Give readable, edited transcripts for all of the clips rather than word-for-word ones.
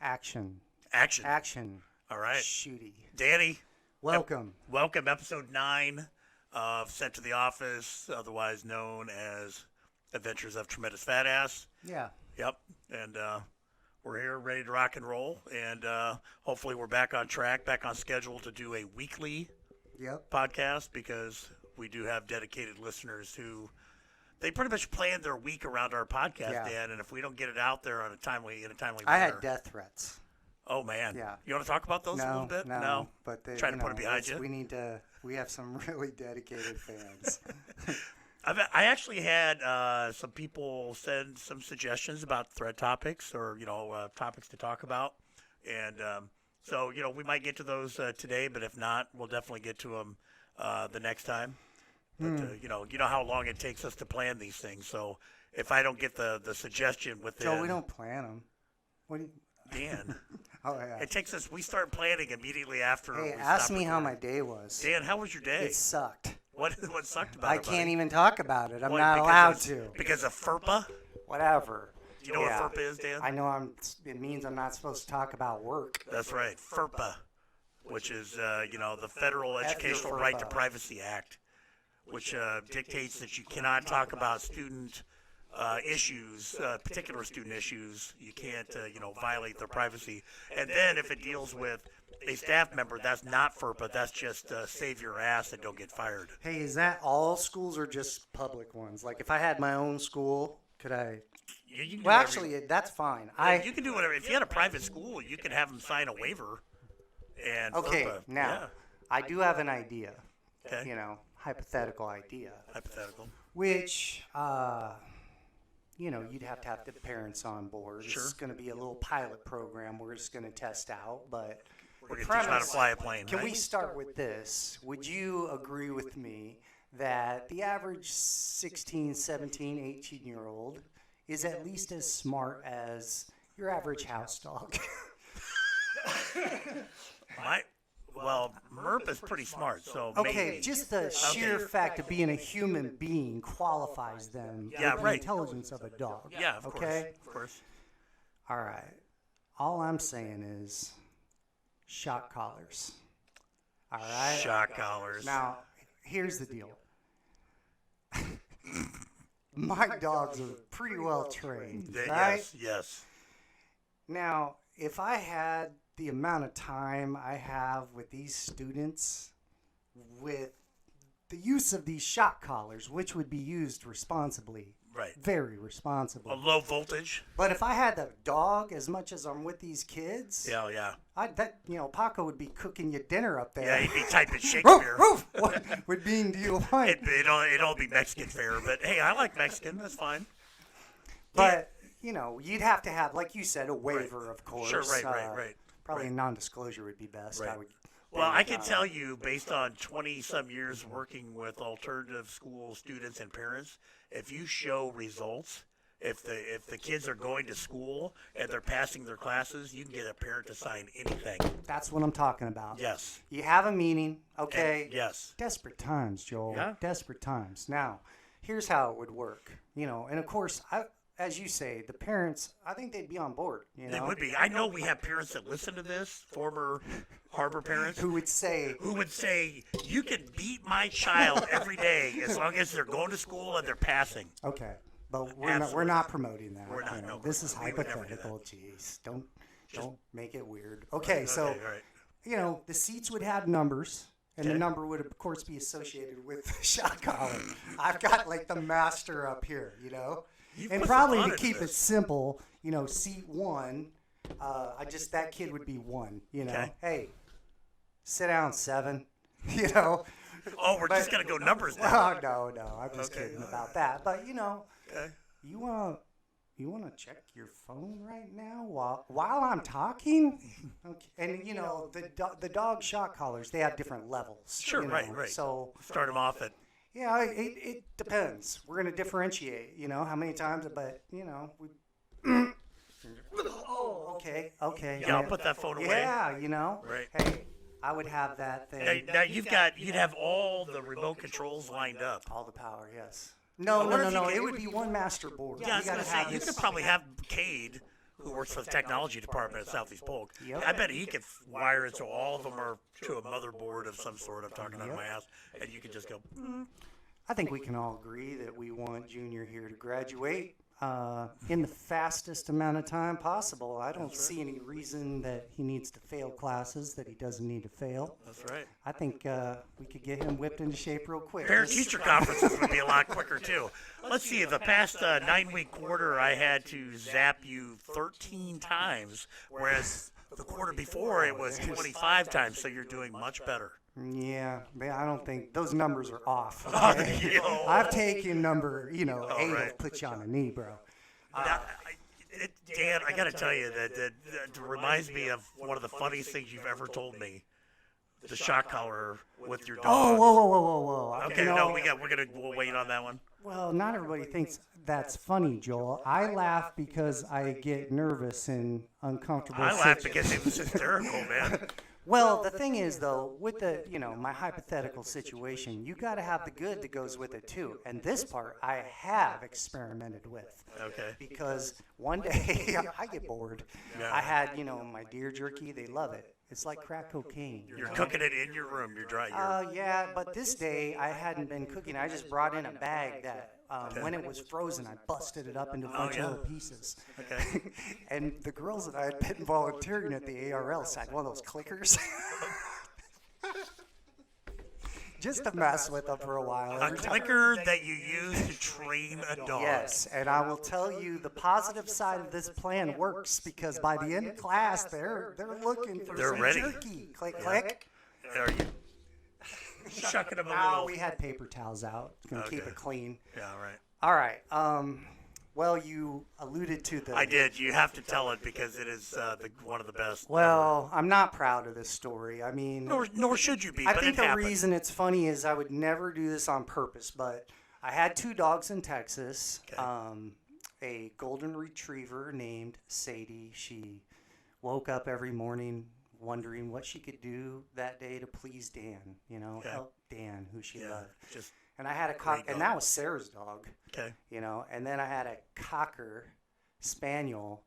Action. Action. Action. All right. Shooty. Danny. Welcome. Welcome, episode 9 of Sent to the Office, otherwise known as Adventures of Tremendous Fat Ass. Yeah. Yep. And we're here ready to rock and roll. And hopefully we're back on track, back on schedule to do a weekly podcast because we do have dedicated listeners who they pretty much plan their week around our podcast, Dan. And if we don't get it out there in a timely manner. I had death threats. Oh, man. Yeah. You want to talk about those a little bit? No. But trying to put it behind you. We have some really dedicated fans. I actually had some people send some suggestions about thread topics or, topics to talk about. And so, we might get to those today, but if not, we'll definitely get to them the next time. But, you know how long it takes us to plan these things. So if I don't get the suggestion within... Joe, we don't plan them. What do you... Dan. Oh, yeah. It takes us... We start planning immediately after Hey, we ask stop me how recording. my day was. Dan, how was your day? It sucked. What sucked about I it, buddy? can't even talk about it. I'm Why, not because allowed to. Because of FERPA? Whatever. Do you know what FERPA is, Dan? I know it means I'm not supposed to talk about work. That's right. FERPA, which is, the Federal Educational Right to Privacy Act, which dictates that you cannot talk about student issues, particular student issues. You can't, violate their privacy. And then if it deals with a staff member, that's not FERPA. That's just save your ass and don't get fired. Hey, is that all schools or just public ones? Like, if I had my own school, could I? You Well, actually, that's fine. You can do whatever. If you had a private school, you could have them sign a waiver. And Okay, FERPA, now, I do have an idea. Okay. Hypothetical idea. Hypothetical. Which, you'd have to have the parents on board. Sure. It's going to be a little pilot program we're just going to test out, but... We're going to teach them how to fly a plane, Can right? we start with this? Would you agree with me that the average 16, 17, 18-year-old is at least as smart as your average house dog? Merp is pretty smart, so Okay, maybe. just the sheer fact of being a human being qualifies them with the intelligence of a dog. Yeah, of okay? course. All right. All I'm saying is shock collars. All right? Shock collars. Now, here's the deal. My dogs are pretty well trained, right? Yes. Now, if I had the amount of time I have with these students with the use of these shock collars, which would be used responsibly. Right. Very responsibly. A low voltage. But if I had the dog as much as I'm with these kids, Yeah. Paco would be cooking you dinner up there. Yeah, he'd be typing Shakespeare. What being do you want? It'd all be Mexican fare, but hey, I like Mexican. That's fine. But, you'd have to have, like you said, a waiver, of course. Sure, right. Probably a non-disclosure would be best. Right. I can tell you, based on 20-some years working with alternative school students and parents, if you show results, if the kids are going to school and they're passing their classes, you can get a parent to sign anything. That's what I'm talking about. Yes. You have a meeting, okay? Yes. Desperate times, Joel. Yeah. Desperate times. Now, here's how it would work. And of course, as you say, the parents, I think they'd be on board. They would be. I know we have parents that listen to this, former Harbor parents, who would say, you can beat my child every day as long as they're going to school and they're passing. Okay, but we're not promoting that. We're not. No, this is we would never do hypothetical. Jeez, don't make it weird. Okay, so right. the seats would have numbers. And the number would, of course, be associated with the shot collar. I've got, the master up here, And probably to keep it simple, seat 1, that kid would be 1, Okay. Hey, sit down, 7, Oh, we're just going to go numbers now. No, I'm just kidding about that. But, Okay. you want to check your phone right now while I'm talking? Okay. And, the dog shot collars, they have different levels. Sure, right. So start them off at... Yeah, it depends. We're going to differentiate, how many times, but, we... Oh, okay. Yeah, I'll put that phone away. Yeah, Right. Hey, I would have that thing. Now you'd have all the remote controls lined up. All the power, yes. No. It would be one master board. Yeah, I was going to say, you could probably have Cade who works for the technology department at Southeast Polk. Yep. I bet he could wire it so all of them are to a motherboard of some sort. I'm talking out of my ass, and you could just go. I think we can all agree that we want Junior here to graduate in the fastest amount of time possible. I don't see any reason that he needs to fail classes that he doesn't need to fail. That's right. I think we could get him whipped into shape real quick. Parent-teacher conferences would be a lot quicker, too. Let's see, the past 9-week quarter, I had to zap you 13 times, whereas the quarter before, it was 25 times, so you're doing much better. Yeah, man, I don't think those numbers are off. Oh, Okay? I've taken number, 8 right. to put you on a knee, bro. Dan, I got to tell you, that reminds me of one of the funniest things you've ever told me. The shock collar with your dog. Oh, whoa. Okay, we'll wait on that one. Well, not everybody thinks that's funny, Joel. I laugh because I get nervous and uncomfortable. I laughed because it was hysterical, man. Well, the thing is, though, with the, my hypothetical situation, you got to have the good that goes with it, too. And this part I have experimented with. Okay. Because one day, I get bored. Yeah. I had, my deer jerky. They love it. It's like crack cocaine. You're cooking it in your room. You're dry. Yeah, but this day I hadn't been cooking. I just brought in a bag that when it was frozen, I busted it up into a bunch of little pieces. Okay. And the girls that I had been volunteering at the ARL had one of those clickers. Just to mess with them for a while. A clicker that you use to train a dog. Yes, and I will tell you the positive side of this plan works because by the end of class, they're looking for some ready. jerky. Click, click. Are you shucking them a Oh, little? we had paper towels out. Gonna keep Okay. it clean. Yeah, right. All right. Well, you alluded to the. I did. You have to tell it because it is one of the best. Well, I'm not proud of this story. I mean, Nor should you be. I but think it the happened. reason it's funny is I would never do this on purpose, but I had 2 dogs in Texas. Okay. A golden retriever named Sadie. She woke up every morning wondering what she could do that day to please Dan. Okay. Help Dan, who she loved. Just And I had a Great and dog. that was Sarah's dog. okay. And then I had a cocker spaniel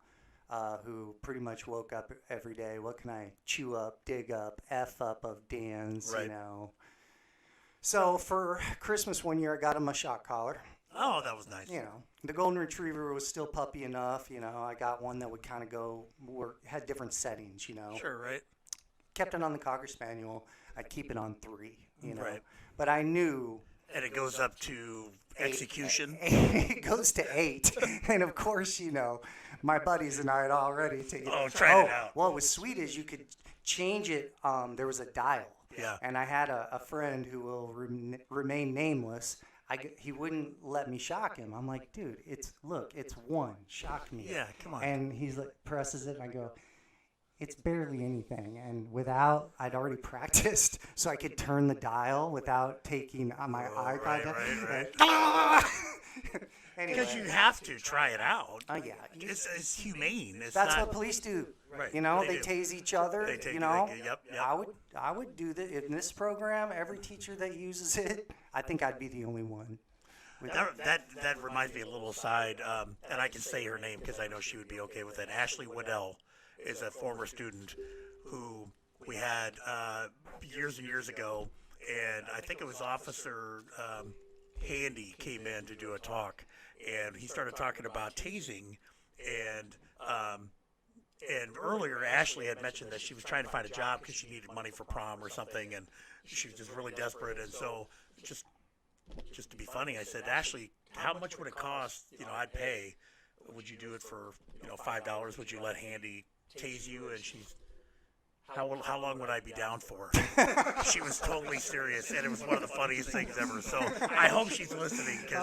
who pretty much woke up every day. What can I chew up, dig up, F up of Dan's, Right. So for Christmas one year, I got him a shock collar. Oh, that was nice. The golden retriever was still puppy enough. I got one that would kind of had different settings, Sure, right. Kept it on the cocker spaniel. I'd keep it on 3, Right. But I knew And it goes up to execution. it goes to 8. And of course, my buddies and I had already taken tried it out. What was sweet is you could change it. There was a dial. Yeah. And I had a friend who will remain nameless. He wouldn't let me shock him. I'm like, dude, it's 1. Shock me. Yeah, come on. And he's like, presses it, and I go, it's barely anything. And I'd already practiced, so I could turn the dial without taking my eye contact. Right. Anyway. Because you have to try it out. Yeah. It's humane. It's That's not, what police do. Right, They they do. tase each other. They take- yep. I would do that in this program. Every teacher that uses it, I think I'd be the only one. That reminds me a little aside, and I can say her name because I know she would be okay with it. Ashley Waddell is a former student who we had years and years ago, and I think it was Officer Handy came in to do a talk, and he started talking about tasing, and earlier Ashley had mentioned that she was trying to find a job because she needed money for prom or something, and she was just really desperate, and so just to be funny, I said, Ashley, how much would it cost? I'd pay. Would you do it for $5? Would you let Handy tase you? And she's, how long would I be down for? She was totally serious, and it was one of the funniest things ever. So I hope she's listening because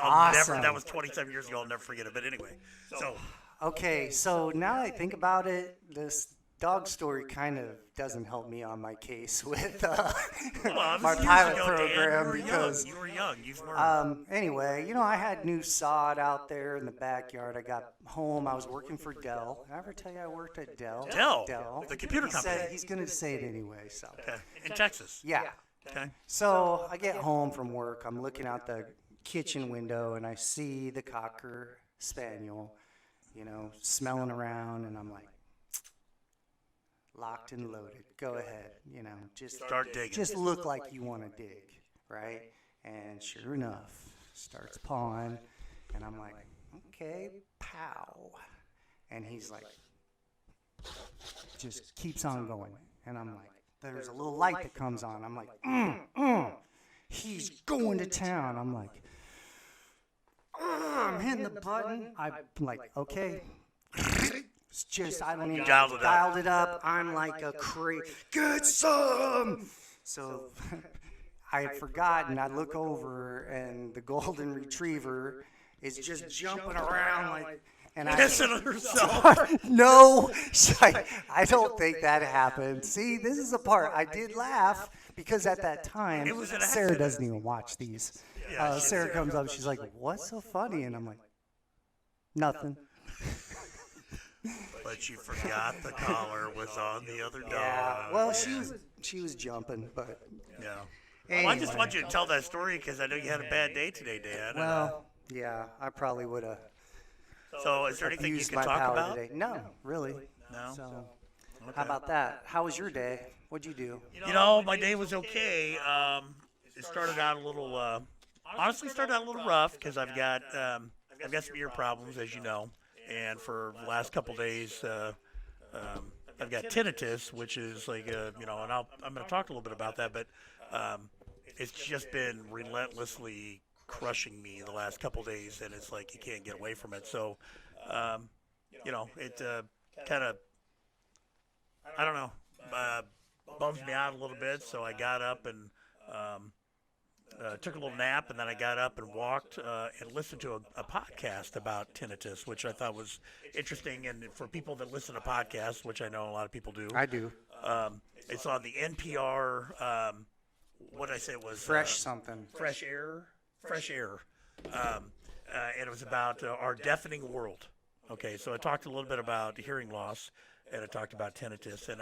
awesome. that was 27 years ago. I'll never forget it. But anyway, so Okay, so now that I think about it, this dog story kind of doesn't help me on my case with my pilot program because you were young. You were. anyway, I had new sod out there in the backyard. I got home. I was working for Dell. Did I ever tell you I worked at Dell? Dell, the computer he company. Said he's going to say it anyway. So Okay. In Texas. yeah. Okay. So I get home from work. I'm looking out the kitchen window and I see the cocker spaniel. smelling around, and I'm like, locked and loaded. Go ahead, just Start digging. just look like you want to dig, right? And sure enough, starts pawing, and I'm like, okay, pow. And he's like, just keeps on going. And I'm like, there's a little light that comes on. I'm like, he's going to town. I'm like, I'm hitting the button. I'm like, okay. It's just, I don't even dialed it up. I'm like a crazy, get some. So I had forgotten. I look over, and the golden retriever is just jumping around like, and Pissing on herself. No, I don't think that happened. See, this is the part. I did laugh because at that time, It was an Sarah accident. doesn't even watch these. Sarah comes up, she's like, what's so funny? And I'm like, nothing. But you forgot the collar was on the other dog. Yeah, well, she was jumping, but Yeah. anyway. Well, I just want you to tell that story because I know you had a bad day today, Dan. Well, yeah, I probably would have So is there anything you used can my talk power about? today. No, really. No? So, Okay. how about that? How was your day? What'd you do? You know, my day was okay. It started out a little, honestly, started out a little rough because I've got some ear problems, as you know, and for the last couple days, I've got tinnitus, which is like, and I'm going to talk a little bit about that, but it's just been relentlessly crushing me the last couple days, and it's like you can't get away from it. So, it kind of, I don't know, bums me out a little bit. So I got up and took a little nap, and then I got up and walked and listened to a podcast about tinnitus, which I thought was interesting. And for people that listen to podcasts, which I know a lot of people do, I do. it's on the NPR. What did I say it was? Fresh something. Fresh Air. And it was about our deafening world. Okay, so I talked a little bit about hearing loss, and I talked about tinnitus, and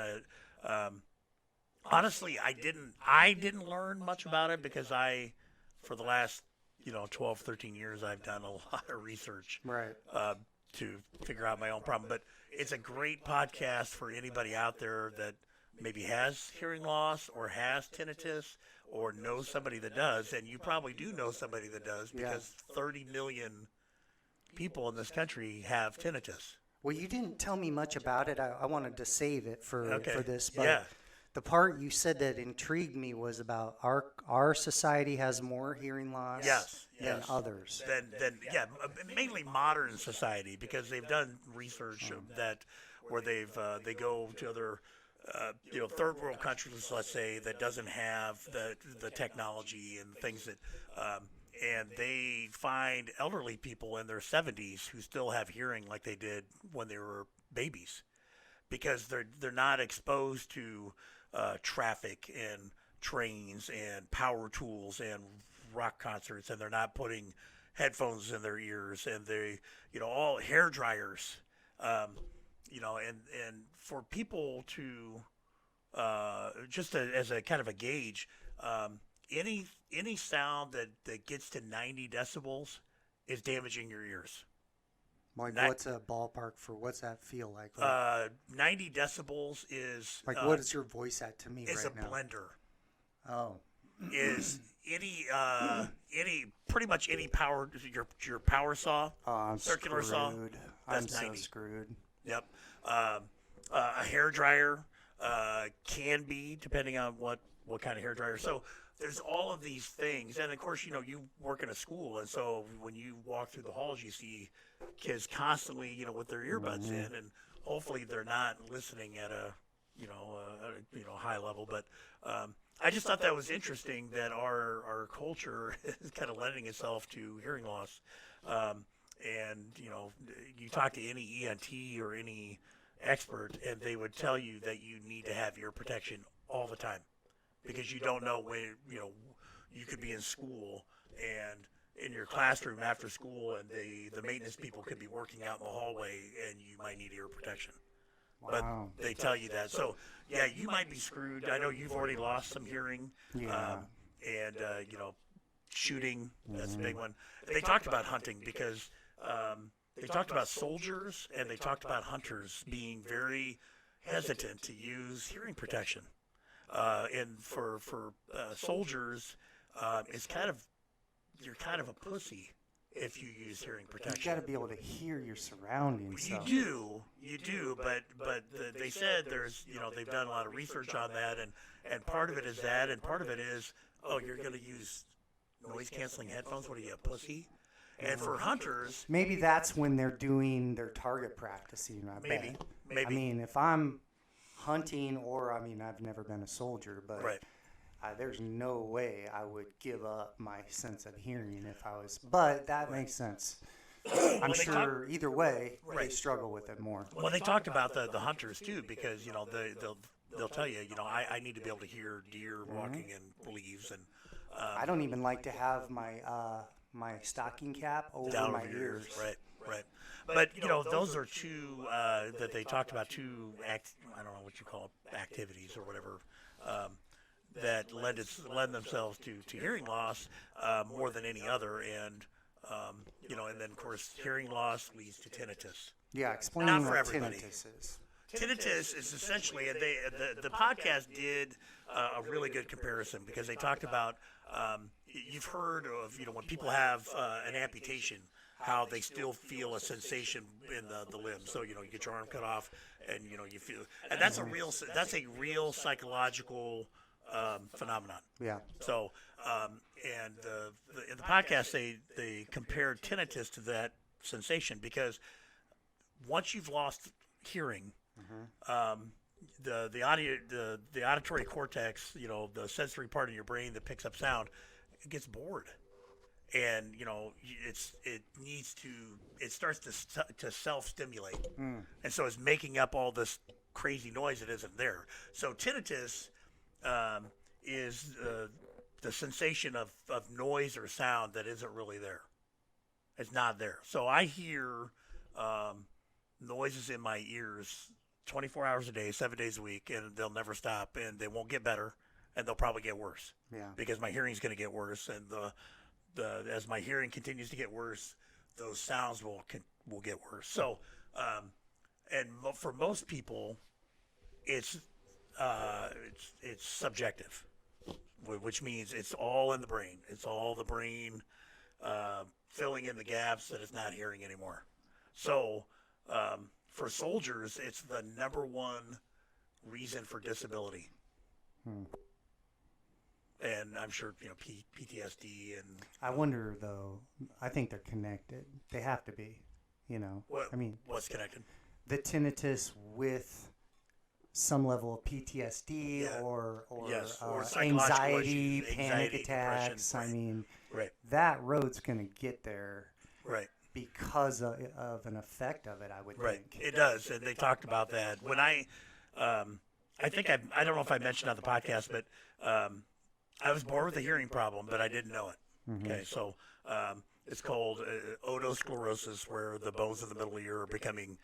honestly, I didn't learn much about it because for the last 12, 13 years, I've done a lot of research Right. to figure out my own problem. But it's a great podcast for anybody out there that maybe has hearing loss or has tinnitus or knows somebody that does, and you probably do know somebody that does because 30 million people in this country have tinnitus. Well, you didn't tell me much about it. I wanted to save it for this, but Yeah. the part you said that intrigued me was about our society has more hearing loss than others. Mainly modern society, because they've done research where they go to other third world countries, let's say, that doesn't have the technology and things that and they find elderly people in their 70s who still have hearing like they did when they were babies, because they're not exposed to traffic and trains and power tools and rock concerts, and they're not putting headphones in their ears, and they all hair dryers, and for people to as a kind of a gauge, any sound that gets to 90 decibels is damaging your ears. Like, what's a ballpark for what's that feel like? 90 decibels is like what is your voice at to me is right a now? blender. Oh, Is any pretty much any power your power saw, I'm circular screwed. saw. I'm That's so 90. screwed. Yep. A hair dryer can be, depending on what kind of hair dryer. So there's all of these things, and of course, you work in a school, and so when you walk through the halls, you see kids constantly, with their earbuds in, and hopefully they're not listening at a high level. But I just thought that was interesting that our culture is kind of lending itself to hearing loss. And you talk to any ENT or any expert, and they would tell you that you need to have ear protection all the time, because you don't know when you could be in school and in your classroom after school, and the maintenance people could be working out in the hallway, and you might need ear protection. Wow. But they tell you that. So yeah, you might be screwed. I know you've already lost some hearing. Yeah. Shooting, that's a big one. They talked about hunting because they talked about soldiers and they talked about hunters being very hesitant to use hearing protection. And for soldiers, it's you're kind of a pussy if you use hearing protection. You got to be able to hear your surroundings. You do, but they said there's, they've done a lot of research on that, and part of it is that, and part of it is, oh, you're going to use noise canceling headphones? What are you, a pussy? And for hunters, maybe that's when they're doing their target practicing. Maybe. I mean, if I'm hunting, or I've never been a soldier, but right. There's no way I would give up my sense of hearing if I was. But that makes sense. I'm sure either way they struggle with it more. Well, they talked about the hunters too, because they'll tell you, I need to be able to hear deer walking in leaves, and I don't even like to have my my stocking cap over my ears. Right. But those are two that they talked about. I don't know what you call it, activities or whatever. That lend themselves to hearing loss more than any other, and and then of course hearing loss leads to tinnitus. Yeah, explain Not for what everybody. tinnitus is. Tinnitus is essentially, the podcast did a really good comparison, because they talked about, you've heard of, when people have an amputation, how they still feel a sensation in the limb. So, you get your arm cut off and, you feel, and that's a real psychological phenomenon. Yeah. So, in the podcast, they compared tinnitus to that sensation, because once you've lost hearing, the auditory cortex, the sensory part of your brain that picks up sound, it gets bored, and it starts to self-stimulate, and so it's making up all this crazy noise that isn't there. So tinnitus is the sensation of noise or sound that isn't really there. It's not there. So I hear noises in my ears 24 hours a day, 7 days a week, and they'll never stop, and they won't get better, and they'll probably get worse. Yeah. Because my hearing's going to get worse, and as my hearing continues to get worse, those sounds will get worse. So, and for most people, it's subjective, which means it's all in the brain. It's all the brain filling in the gaps that it's not hearing anymore. So, for soldiers, it's the number one reason for disability. And I'm sure, PTSD and... I wonder, though, I think they're connected. They have to be, What's connected? The tinnitus with some level of PTSD or anxiety, panic attacks. Right. That road's going to get there. Right. Because of an effect of it, I would think. It does, and they talked about that. When I think I don't know if I mentioned on the podcast, but I was born with a hearing problem, but I didn't know it. Okay, so it's called otosclerosis, where the bones of the middle ear are becoming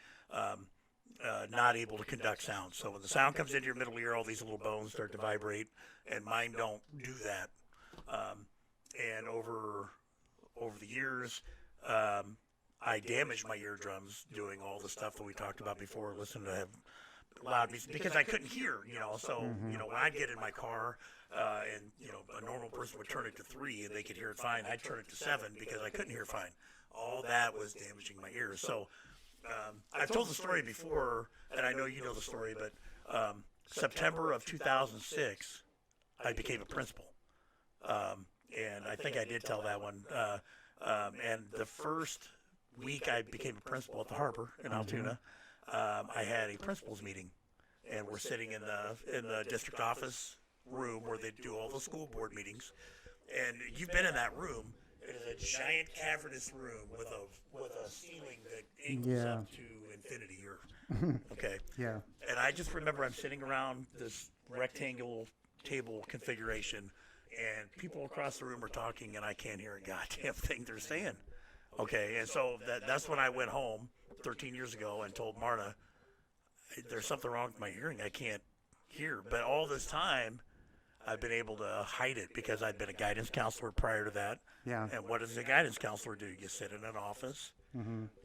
not able to conduct sound. So when the sound comes into your middle ear, all these little bones start to vibrate, and mine don't do that. And over the years, I damaged my eardrums doing all the stuff that we talked about before, listening to loud music, because I couldn't hear, so, when I'd get in my car, and, a normal person would turn it to 3 and they could hear it fine, I'd turn it to 7 because I couldn't hear fine. All that was damaging my ears. So, I've told the story before, and I know you know the story, but, September of 2006, I became a principal. And I think I did tell that one, and the first week I became a principal at the Harbor in Altoona, I had a principal's meeting, and we're sitting in the district office room where they do all the school board meetings. And you've been in that room. It is a giant cavernous room with a ceiling that equals up to infinity. Okay. Yeah. And I just remember I'm sitting around this rectangular table configuration, and people across the room are talking, and I can't hear a goddamn thing they're saying. Okay, and so that's when I went home 13 years ago and told Marta, there's something wrong with my hearing. I can't hear. But all this time, I've been able to hide it because I'd been a guidance counselor prior to that. Yeah. And what does a guidance counselor do? You sit in an office,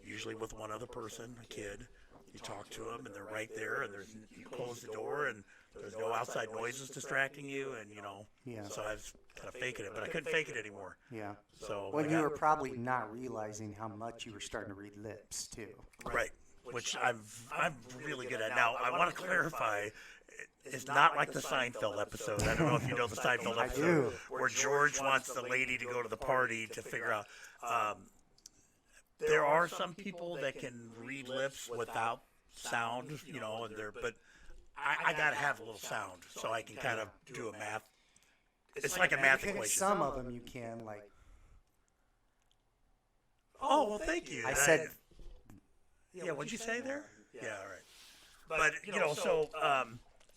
usually with one other person, a kid. You talk to them, and they're right there, and you close the door, and there's no outside noises distracting you, and Yeah. So I was kind of faking it, but I couldn't fake it anymore. Yeah. So Well, you were probably not realizing how much you were starting to read lips too. right, which I'm really good at. Now I want to clarify. It's not like the Seinfeld episode. I don't know if you know the Seinfeld I episode do. where George wants the lady to go to the party to figure out. There are some people that can read lips without sound, but I gotta have a little sound so I can kind of do a math. It's like a math equation. Some of them you can, like. Oh well, thank you. I said. Yeah, what'd you say there? Yeah, all right. But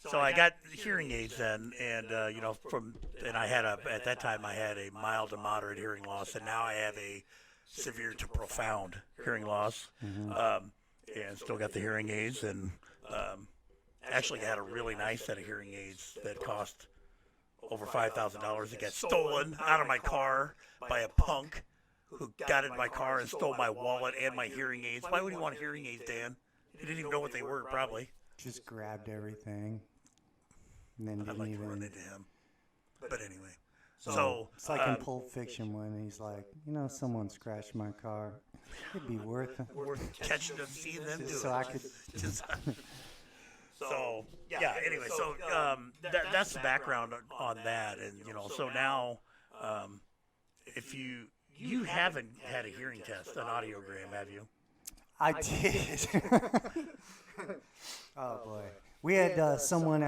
so I got hearing aids then, and I had at that time I had a mild to moderate hearing loss, and now I have a severe to profound hearing loss, and still got the hearing aids, and actually had a really nice set of hearing aids that cost over $5,000. It got stolen out of my car by a punk who got in my car and stole my wallet and my hearing aids. Why would he want hearing aids, Dan? He didn't even know what they were, probably. Just grabbed everything, and then I'd didn't like to even. run into him. But anyway. So It's like in Pulp Fiction when he's like, someone scratched my car. It'd be worth it. catching them, seeing them do Just it. so I could. So anyway, so that's the background on that, and so now, if you haven't had a hearing test, an audiogram, have you? I did. Oh boy, we had someone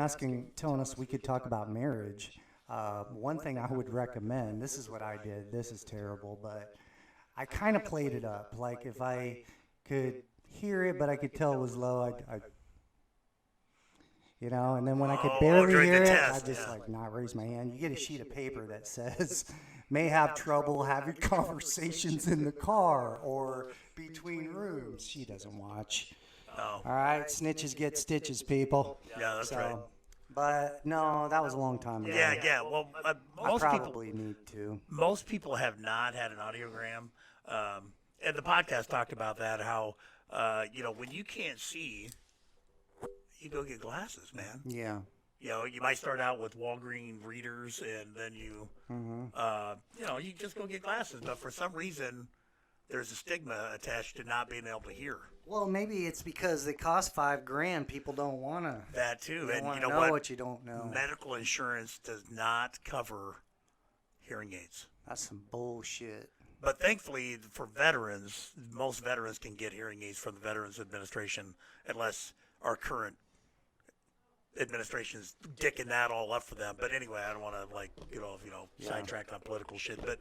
telling us we could talk about marriage. One thing I would recommend. This is what I did. This is terrible, but I kind of played it up. Like if I could hear it, but I could tell it was low, I and then when I could barely during the hear it, test, I just not raise my hand. You get a sheet of paper that says, may have trouble having conversations in the car or between rooms. She doesn't watch. Oh. All right, snitches get stitches, people. Yeah, that's right. But no, that was a long time ago. Yeah. Well, I most people probably need to. most people have not had an audiogram, and the podcast talked about that. How when you can't see, you go get glasses, man. Yeah. You might start out with Walgreens readers, and then you just go get glasses. But for some reason, there's a stigma attached to not being able to hear. Well, maybe it's because they cost $5,000. People don't want to. That too, They and want you to know know what? you don't know. Medical insurance does not cover hearing aids. That's some bullshit. But thankfully, for veterans, most veterans can get hearing aids from the Veterans Administration, unless our current administration is dicking that all up for them. But anyway, I don't want to sidetracked on political shit. But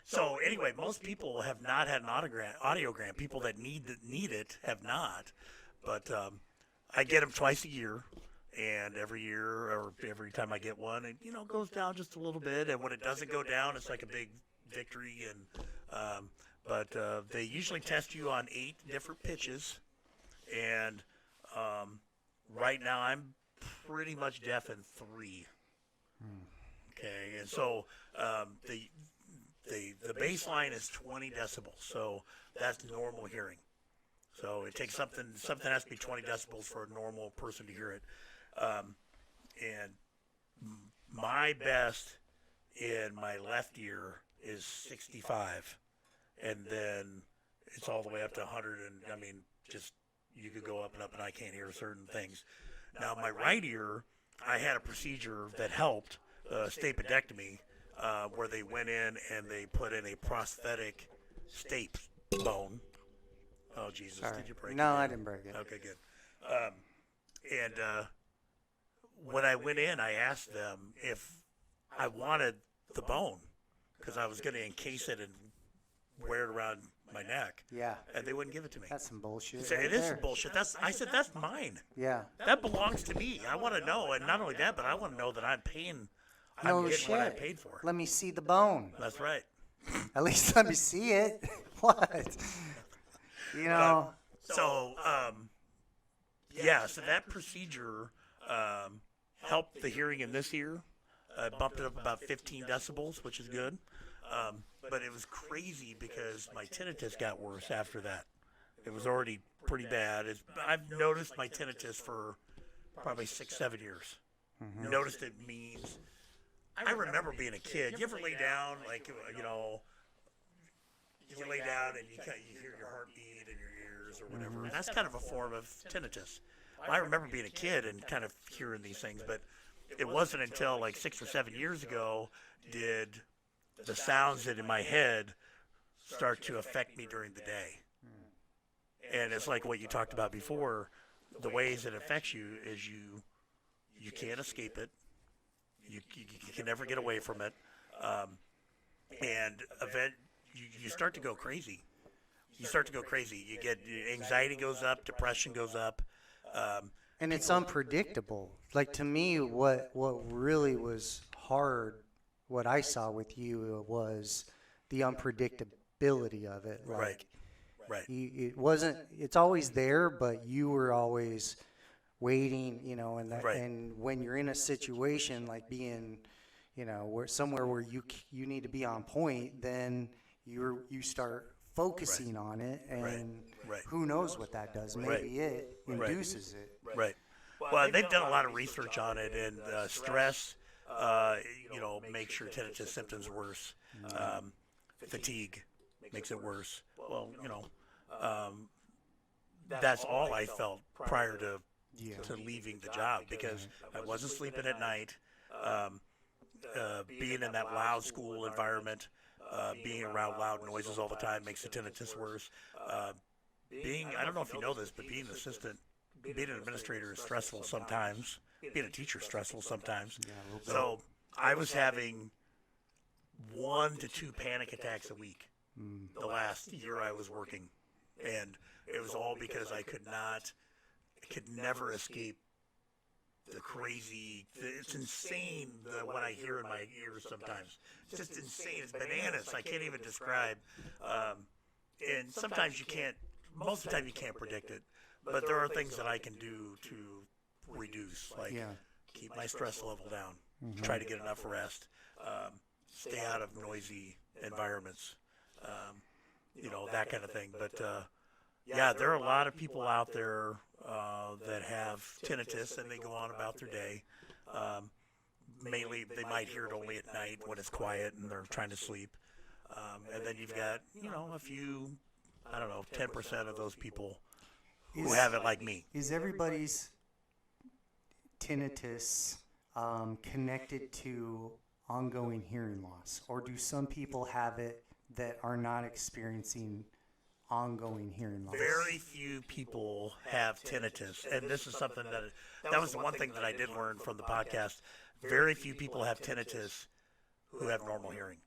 so anyway, most people have not had an audiogram. People that need it have not. But I get them twice a year, and every year or every time I get one, it goes down just a little bit. And when it doesn't go down, it's like a big victory. And but they usually test you on 8 different pitches, and right now I'm pretty much deaf in 3. Okay, and so the baseline is 20 decibels, so that's normal hearing. So it takes something has to be 20 decibels for a normal person to hear it. And my best in my left ear is 65, and then it's all the way up to 100. And just you could go up and up, and I can't hear certain things. Now my right ear, I had a procedure that helped, stapedectomy, where they went in and they put in a prosthetic stape bone. Oh Jesus! Sorry. Did you break it? No, I didn't break it. Okay, good. And when I went in, I asked them if I wanted the bone, because I was going to encase it and wear it around my neck. Yeah. And they wouldn't give it to me. That's some bullshit. They said, right it is there. some bullshit. I said, that's mine. Yeah. That belongs to me. I want to know, and not only that, but I want to know that I'm getting what I paid for. Let me see the bone. That's right. At least let me see it. What? So that procedure helped the hearing in this ear. Bumped it up about 15 decibels, which is good. But it was crazy because my tinnitus got worse after that. It was already pretty bad. I've noticed my tinnitus for probably 6, 7 years. Noticed it means. I remember being a kid. You ever lay down, like, you lay down and you hear your heartbeat in your ears or whatever. And that's kind of a form of tinnitus. I remember being a kid and kind of hearing these things, but it wasn't until like 6 or 7 years ago did the sounds that in my head start to affect me during the day. And it's like what you talked about before. The ways it affects you is you can't escape it. You can never get away from it. And you start to go crazy. You start to go crazy. You get anxiety goes up, depression goes up. And it's unpredictable. Like, to me, what really was hard, what I saw with you, was the unpredictability of it. Like, Right. it wasn't. It's always there, but you were always waiting. And when you're in a situation like being, where somewhere where you need to be on point, then you start focusing on it, and who knows what that does? Maybe it induces it. Right. Well, they've done a lot of research on it, and stress, makes your tinnitus symptoms worse. Fatigue makes it worse. Well, that's all I felt prior to leaving the job, because I wasn't sleeping at night. Being in that loud school environment, being around loud noises all the time makes the tinnitus worse. I don't know if you know this, but being an administrator is stressful sometimes. Being a teacher is stressful sometimes. So I was having 1 to 2 panic attacks a week the last year I was working. And it was all because I could never escape the crazy. It's insane what I hear in my ears sometimes. It's just insane. It's bananas. I can't even describe. And sometimes you can't. Most of the time you can't predict it. But there are things that I can do to reduce, like keep my stress level down, try to get enough rest, stay out of noisy environments, that kind of thing. But there are a lot of people out there that have tinnitus, and they go on about their day. Mainly, they might hear it only at night when it's quiet and they're trying to sleep. And then you've got, a few, 10% of those people who have it like me. Is everybody's tinnitus connected to ongoing hearing loss? Or do some people have it that are not experiencing ongoing hearing loss? Very few people have tinnitus, and this is something that was the one thing that I did learn from the podcast. Very few people have tinnitus who have normal hearing.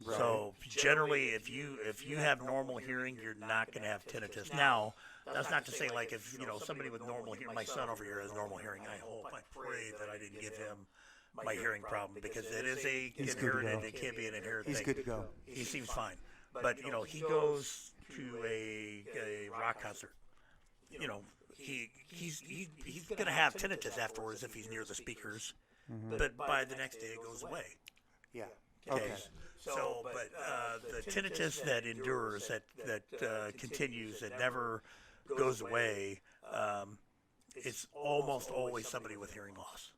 Right. So generally, if you have normal hearing, you're not going to have tinnitus. Now, that's not to say, like, if somebody with normal hearing, my son over here has normal hearing. I pray that I didn't give him my hearing problem, because it is inherited. It can be an inherited thing. He's good to go. He seems fine. But, he goes to a rock concert. He's going to have tinnitus afterwards if he's near the speakers. But by the next day, it goes away. Yeah. Okay. So, but the tinnitus that endures, that continues, that never goes away, it's almost always somebody with hearing loss.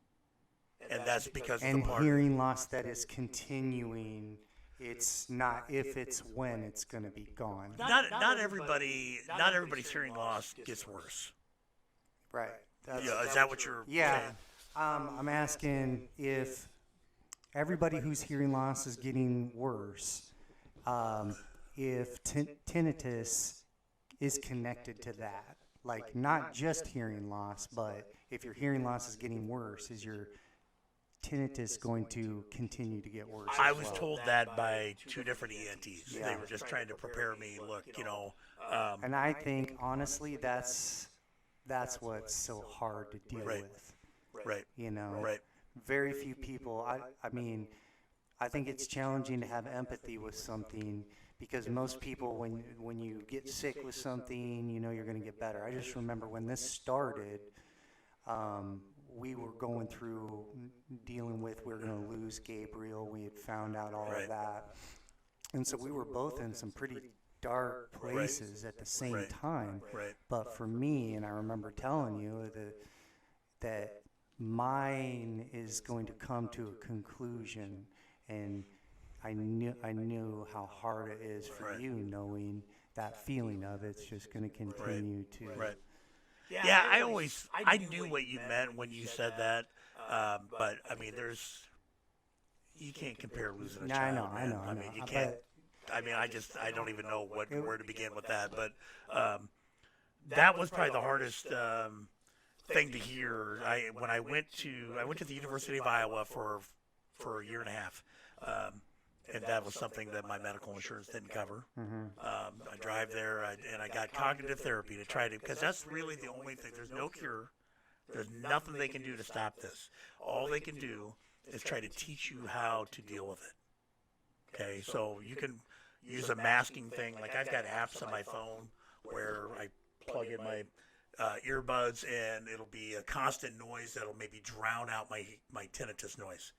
And that's because of the part. And hearing loss that is continuing. It's not if, it's when it's going to be gone. Not everybody's hearing loss gets worse. Right. Is that what you're saying? I'm asking if everybody whose hearing loss is getting worse, if tinnitus is connected to that. Like, not just hearing loss, but if your hearing loss is getting worse, is your tinnitus going to continue to get worse? I was told that by 2 different ENTs. They were just trying to prepare me. Look, and I think, honestly, that's what's so hard to deal with. Right. Right. Very few people. I mean, I think it's challenging to have empathy with something, because most people, when you get sick with something, you're going to get better. I just remember when this started, we were going through dealing with, we were going to lose Gabriel. We had found out all of that. And so we were both in some pretty dark places at the same time. Right. But for me, and I remember telling you that mine is going to come to a conclusion, and I knew how hard it is for you, knowing that feeling of it's just going to continue to. Right. Yeah, I knew what you meant when you said that, but I mean, you can't compare losing a child. I know. I mean, you can't. I mean, I don't even know where to begin with that, but that was probably the hardest thing to hear. When I went to the University of Iowa for a year and a half, and that was something that my medical insurance didn't cover. I drive there, and I got cognitive therapy to try to, because that's really the only thing. There's no cure. There's nothing they can do to stop this. All they can do is try to teach you how to deal with it. Okay, so you can use a masking thing. Like I've got apps on my phone where I plug in my earbuds, and it'll be a constant noise that'll maybe drown out my tinnitus noise.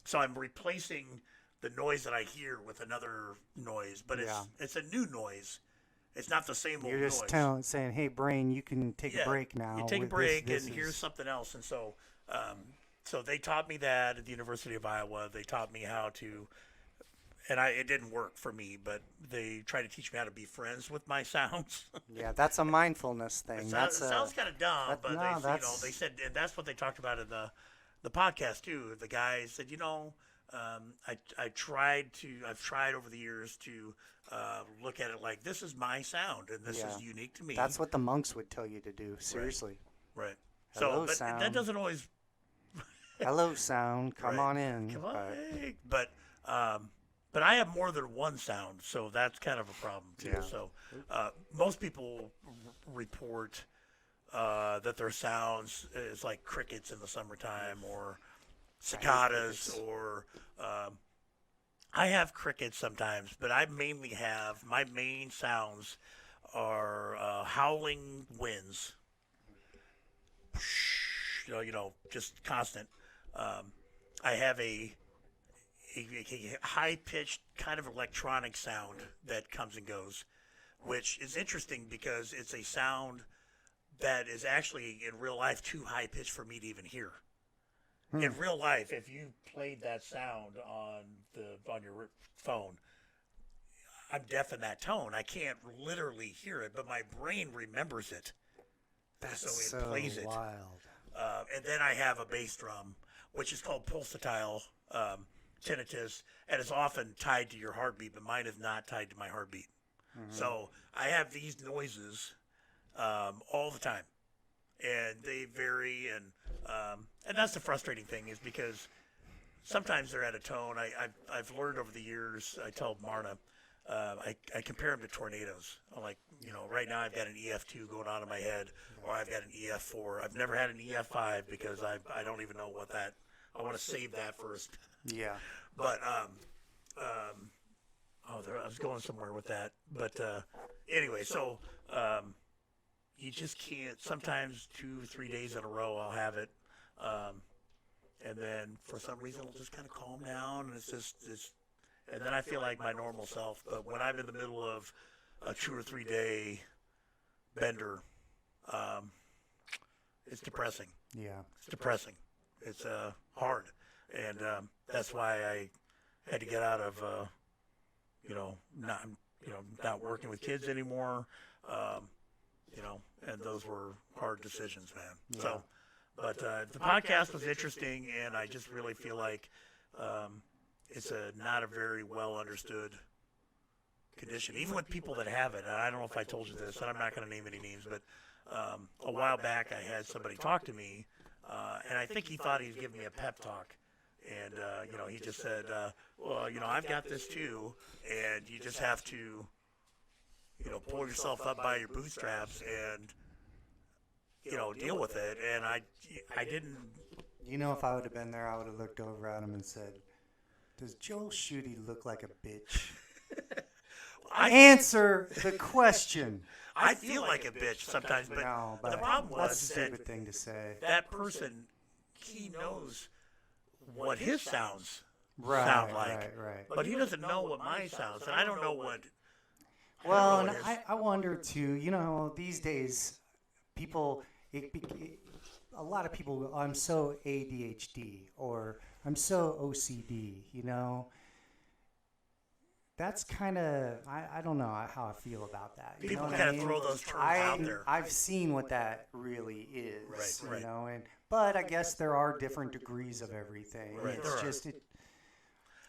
So I'm replacing the noise that I hear with another noise, but it's a new noise. It's not the same old You're just noise. saying, hey, brain, you can take a break now. You take a break, and here's something else. And so, so they taught me that at the University of Iowa. They taught me how to, and it didn't work for me, but they tried to teach me how to be friends with my sounds. Yeah, that's a mindfulness thing. It sounds kind of dumb, but they said, and that's what they talked about in the podcast too. The guy said, I've tried over the years to look at it like this is my sound and this is unique to me. That's what the monks would tell you to do. Seriously. Right. Hello, but sound. that doesn't always. Hello, sound. Come on in. Come on, hey. But I have more than one sound, so that's kind of a problem too. Yeah. So most people report that their sounds is like crickets in the summertime or cicadas or I have crickets sometimes, but I mainly have my main sounds are howling winds, just constant. I have a high pitched kind of electronic sound that comes and goes, which is interesting because it's a sound that is actually in real life too high pitched for me to even hear. In real life, if you played that sound on your phone, I'm deaf in that tone. I can't literally hear it, but my brain remembers it. That's so it plays it. Wild. And then I have a bass drum, which is called pulsatile tinnitus, and it's often tied to your heartbeat, but mine is not tied to my heartbeat. So I have these noises all the time, and they vary, and that's the frustrating thing is because sometimes they're at a tone. I've learned over the years. I tell Marna, I compare them to tornadoes. I'm like, right now I've got an EF2 going on in my head, or I've got an EF4. I've never had an EF5 because I don't even know what that. I want to save that first. Yeah. But I was going somewhere with that. But anyway, so you just can't. Sometimes 2-3 days in a row I'll have it, and then for some reason it'll just kind of calm down, and and then I feel like my normal self. But when I'm in the middle of a 2 or 3 day bender, it's depressing. Yeah. It's depressing. It's hard, and that's why I had to get out of not working with kids anymore. And those were hard decisions, man. Yeah. So, but the podcast was interesting, and I just really feel like it's not a very well understood condition, even with people that have it. And I don't know if I told you this, and I'm not going to name any names, but a while back I had somebody talk to me, and I think he thought he was giving me a pep talk. And, he just said, well, I've got this too, and you just have to, pull yourself up by your bootstraps and, deal with it. And I didn't. If I would have been there, I would have looked over at him and said, does Joel Schutte look like a bitch? Answer the question. I feel like a bitch sometimes, but, no, but the problem was that's a stupid thing to say. That person he knows what his sounds Right, sound like, right. but he doesn't know what mine sounds, and I don't know what. Well, I don't and know what I wonder too. You know, these days, people, a lot of people, go, I'm so ADHD or I'm so OCD. You know, that's kind of I don't know how I feel about that. You People know what kind I of mean? throw those terms out there. I've seen what that really is. Right. You know, but I guess there are different degrees of everything. Right, It's there are. just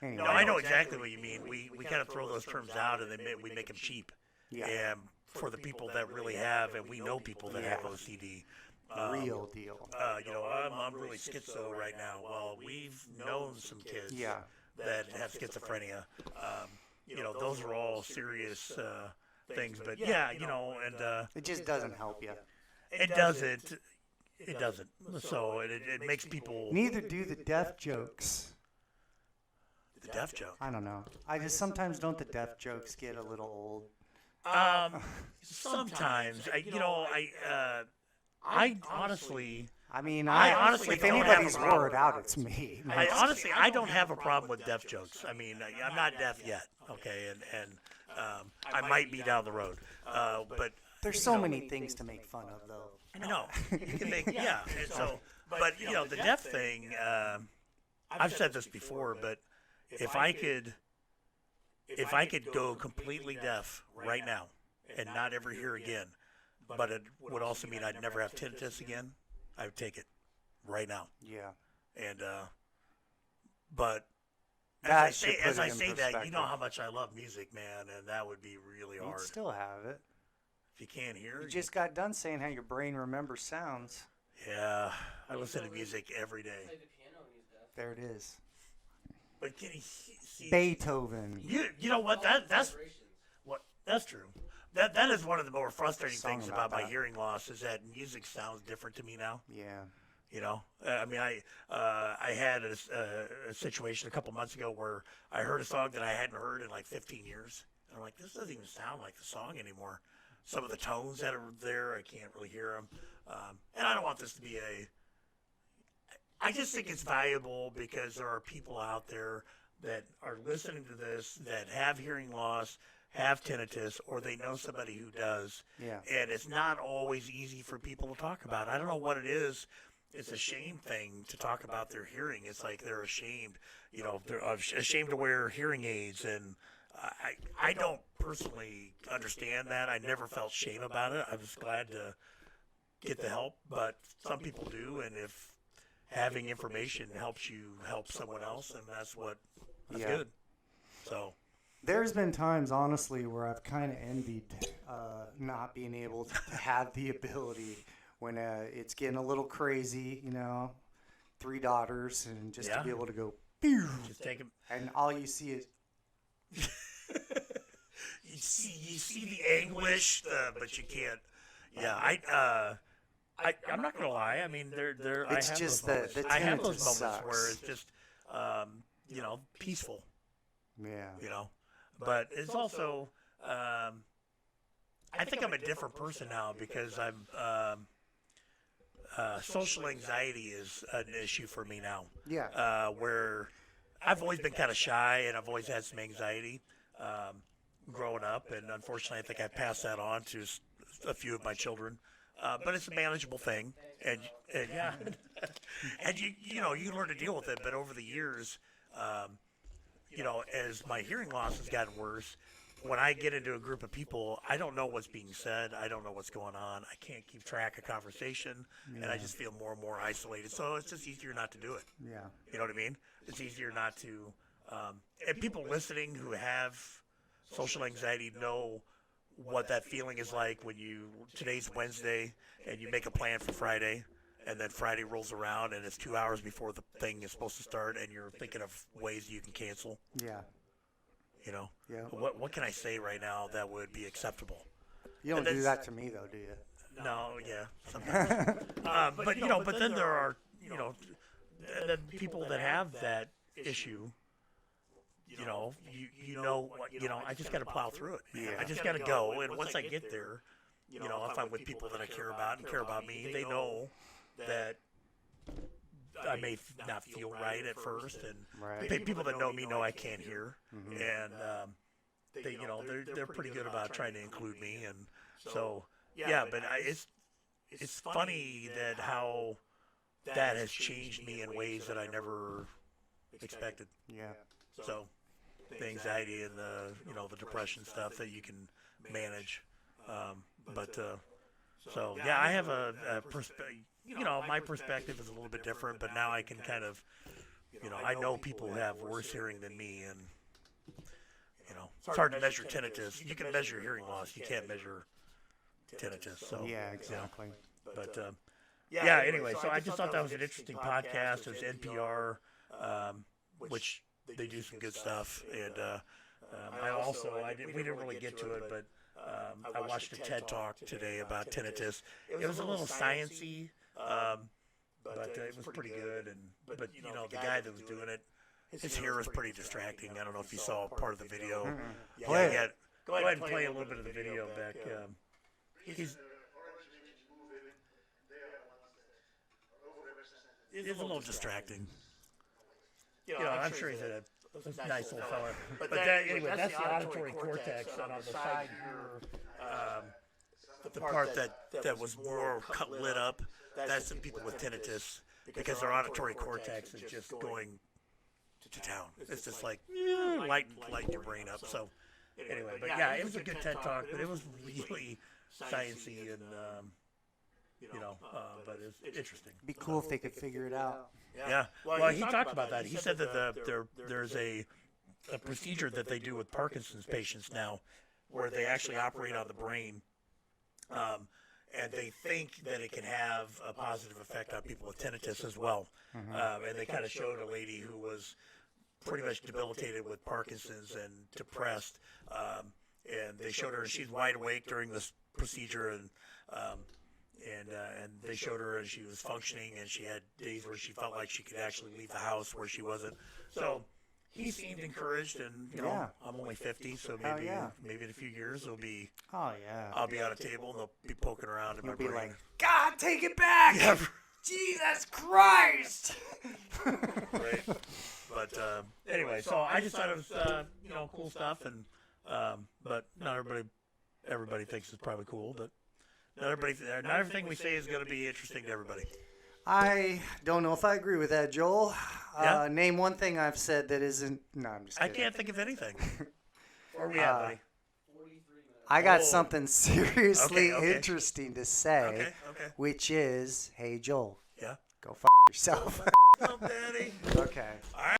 anyway. No, I know exactly what you mean. We kind of throw those terms out, and we make them cheap. Yeah. And for the people that really have, and we know people that have OCD. Real deal. You know, I'm really schizo right now. Well, we've known some kids Yeah. that have schizophrenia. You know, those are all serious things. But yeah, you know, and It just doesn't help you. it doesn't. It doesn't. So it makes people. Neither do the death jokes. The deaf joke. I don't know. I just sometimes don't the death jokes get a little old. Sometimes, I honestly. I mean, I honestly if don't have anybody's a problem. word out, it's me. I don't have a problem with deaf jokes. I mean, I'm not deaf yet, okay, and I might be down the road, but There's so many things to make fun of, though. I know you can make And so, but you know, the deaf thing. I've said this before, but if I could go completely deaf right now and not ever hear again, but it would also mean I'd never have tinnitus again, I would take it right now. Yeah. And but That as should put as it I in say that, you know perspective. how much I love music, man, and that would be really You'd hard. still have it. If you can't hear, You just got done saying how your brain remembers sounds. yeah, I listen to music every day. There it is. But can you see? Beethoven. You know what? That's true. That is one of the more frustrating Song things about about my that. hearing loss is that music sounds different to me now. Yeah. You know, I mean, I had a situation a couple months ago where I heard a song that I hadn't heard in like 15 years, and I'm like, this doesn't even sound like the song anymore. Some of the tones that are there, I can't really hear them, and I don't want this to be a. I just think it's valuable because there are people out there that are listening to this that have hearing loss, have tinnitus, or they know somebody who does. Yeah. And it's not always easy for people to talk about. I don't know what it is. It's a shame thing to talk about their hearing. It's like they're ashamed, you know, they're ashamed to wear hearing aids. And I don't personally understand that. I never felt shame about it. I was glad to get the help, but some people do. And if having information helps you help someone else, and that's Yeah. good. So There's been times, honestly, where I've kind of envied not being able to have the ability when it's getting a little crazy, you know, 3 daughters, and just to Yeah. be able to go, pew, just take them. and all you see is, You see the anguish, but you can't. Yeah, I'm not gonna lie. I mean, there. It's I have just those the moments. I have those tinnitus moments where sucks. it's just, you know, peaceful. yeah. You know, but it's also. I think I'm a different person now because I'm. Social anxiety is an issue for me now. Yeah. Where I've always been kind of shy and I've always had some anxiety growing up, and unfortunately, I think I passed that on to a few of my children. But it's a manageable thing, and yeah, and you know you learn to deal with it. But over the years, you know, as my hearing loss has gotten worse, when I get into a group of people, I don't know what's being said. I don't know what's going on. I can't keep track of conversation, and I just feel more and more isolated. So it's just easier not to do it. Yeah. You know what I mean? It's easier not to. And people listening who have social anxiety know what that feeling is like when today's Wednesday and you make a plan for Friday, and then Friday rolls around and it's 2 hours before the thing is supposed to start, and you're thinking of ways you can cancel. Yeah. You know, Yeah. what can I say right now that would be acceptable? You don't And do that's- that to me, though, do you? No, yeah, sometimes. But you know, but then there are the people that have that issue. You know, I just got to plow through it. Man. Yeah. I just got to go, and once I get there, you know, if I'm with people that I care about and care about me, they know that I may not feel right at first, and Right. people that know me know I can't hear, and they, you know, they're pretty good about trying to include me, and so yeah. But it's funny that how that has changed me in ways that I never expected. Yeah. So the anxiety and the, you know, the depression stuff that you can manage, so yeah, I have a you know, my perspective is a little bit different, but now I can kind of, you know, I know people have worse hearing than me, and you know, it's hard to measure tinnitus. You can measure hearing loss, you can't measure tinnitus. So Yeah, exactly. but yeah. Anyway, so I just thought that was an interesting podcast. There's NPR, which they do some good stuff, and we didn't really get to it, but I watched a TED Talk today about tinnitus. It was a little sciencey, but it was pretty good. And but you know, the guy that was doing it, his hair was pretty distracting. I don't know if you saw part of the video. Play it. Yeah, go ahead and play a little bit of the video, Beck. It's a little distracting. You know, I'm sure he's a nice little fella. But anyway, that's the auditory cortex, and on the side here, the part that was more lit up, that's the people with tinnitus, because their auditory cortex is just going to town. It's just like lighting your brain up. So anyway, but yeah, it was a good TED Talk, but it was really sciencey and you know, but it's interesting. It'd be cool if they could figure it out. Yeah. Well, he talked about that. He said that there's a procedure that they do with Parkinson's patients now, where they actually operate on the brain, and they think that it can have a positive effect on people with tinnitus as well. And they kind of showed a lady who was pretty much debilitated with Parkinson's and depressed, and they showed her, and she's wide awake during this procedure, and they showed her and she was functioning, and she had days where she felt like she could actually leave the house where she wasn't. So he seemed encouraged, and you know, I'm only 50, so maybe in a few years it'll be. Oh yeah. I'll be on a table and they'll be poking around in my You'll be brain. like, God, take it back! Yeah. Jesus Christ! Right. But anyway, so I just thought it was you know, cool stuff, and but not everybody thinks it's probably cool, but. Not everything we say is going to be interesting to everybody. I don't know if I agree with that, Joel. Yeah? Name one thing I've said that isn't. No, I'm just I kidding. can't think of anything. Where are we at, buddy? I got Oh. something seriously Okay. interesting to say, Okay. which is, hey, Joel, Yeah. go yourself. What's up, Daddy? Okay. All right.